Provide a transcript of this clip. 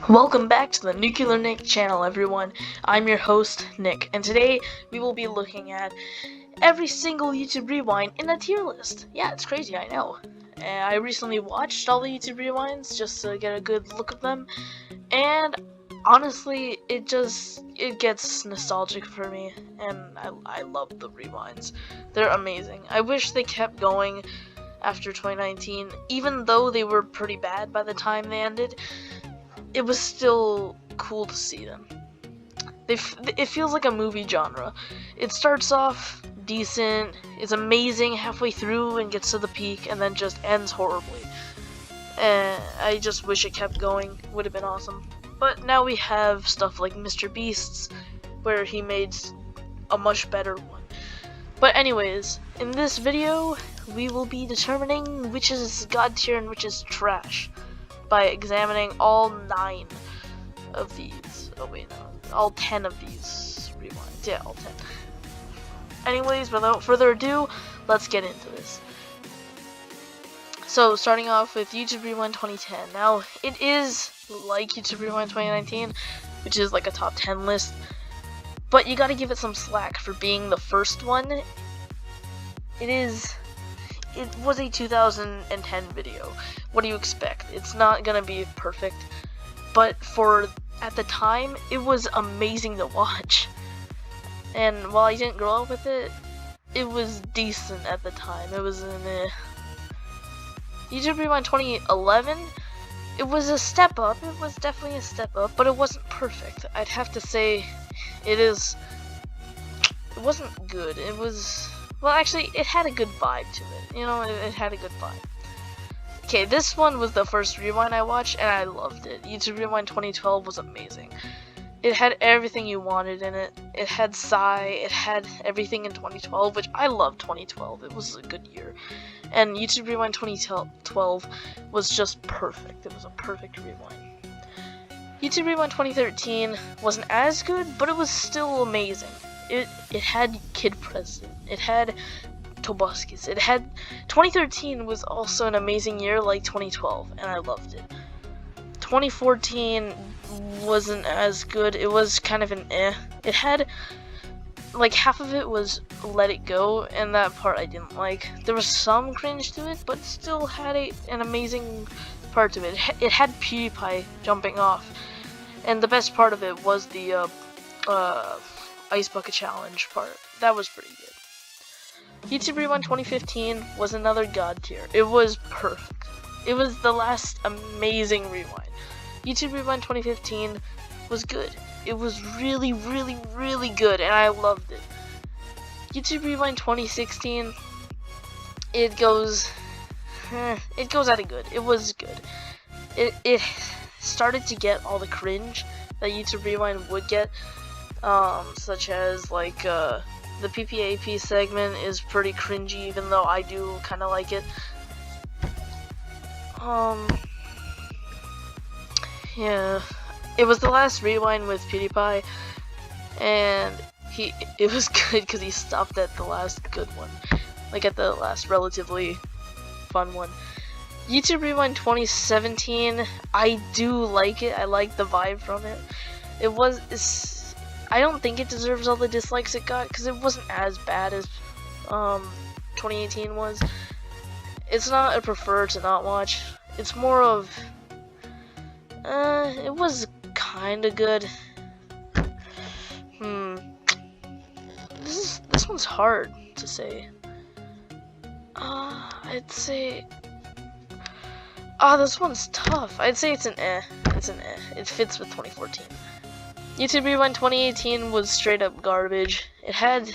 Welcome back to the Nuclear Nick channel, everyone. I'm your host, Nick, and today we will be looking at every single YouTube Rewind in a tier list. Yeah, it's crazy, I know. I recently watched all the YouTube Rewinds just to get a good look at them, and honestly, it gets nostalgic for me, and I love the Rewinds. They're amazing. I wish they kept going after 2019, even though they were pretty bad by the time they ended. It was still cool to see them. It feels like a movie genre. It starts off decent, is amazing halfway through and gets to the peak, and then just ends horribly. And I just wish it kept going. Would have been awesome. But now we have stuff like Mr. Beast's, where he made a much better one. But anyways, in this video, we will be determining which is God tier and which is trash by examining all 9 of these. Oh wait, no, all 10 of these rewinds. Yeah, all 10. Anyways, without further ado, let's get into this. So, starting off with YouTube Rewind 2010. Now, it is like YouTube Rewind 2019, which is like a top 10 list, but you gotta give it some slack for being the first one. It was a 2010 video. What do you expect? It's not gonna be perfect, but at the time, it was amazing to watch. And while I didn't grow up with it, it was decent at the time. It was YouTube Rewind 2011. It was a step up. It was definitely a step up, but it wasn't perfect. I'd have to say it wasn't good. It was, well, actually, it had a good vibe to it. You know, it had a good vibe. Okay, this one was the first Rewind I watched, and I loved it. YouTube Rewind 2012 was amazing. It had everything you wanted in it. It had Psy, it had everything in 2012, which I loved 2012. It was a good year. And YouTube Rewind 2012 was just perfect. It was a perfect Rewind. YouTube Rewind 2013 wasn't as good, but it was still amazing. It had Kid President. It had Tobuskis. 2013 was also an amazing year like 2012, and I loved it. 2014 wasn't as good. It was kind of an eh. It had, like, half of it was Let It Go, and that part I didn't like. There was some cringe to it, but still had an amazing part to it. It had PewDiePie jumping off, and the best part of it was the Ice Bucket Challenge part. That was pretty good. YouTube Rewind 2015 was another God tier. It was perfect. It was the last amazing Rewind. YouTube Rewind 2015 was good. It was really, really, really good, and I loved it. YouTube Rewind 2016, it goes out of good. It was good. It started to get all the cringe that YouTube Rewind would get, such as like the PPAP segment is pretty cringy, even though I do kind of like it. Yeah, it was the last Rewind with PewDiePie, and it was good because he stopped at the last good one, like at the last relatively fun one. YouTube Rewind 2017, I do like it. I like the vibe from it. I don't think it deserves all the dislikes it got because it wasn't as bad as 2018 was. It's not a prefer to not watch. It's more of it was kind of good. This one's hard to say. I'd say this one's tough. I'd say it's an eh. It's an eh. It fits with 2014. YouTube Rewind 2018 was straight up garbage. It had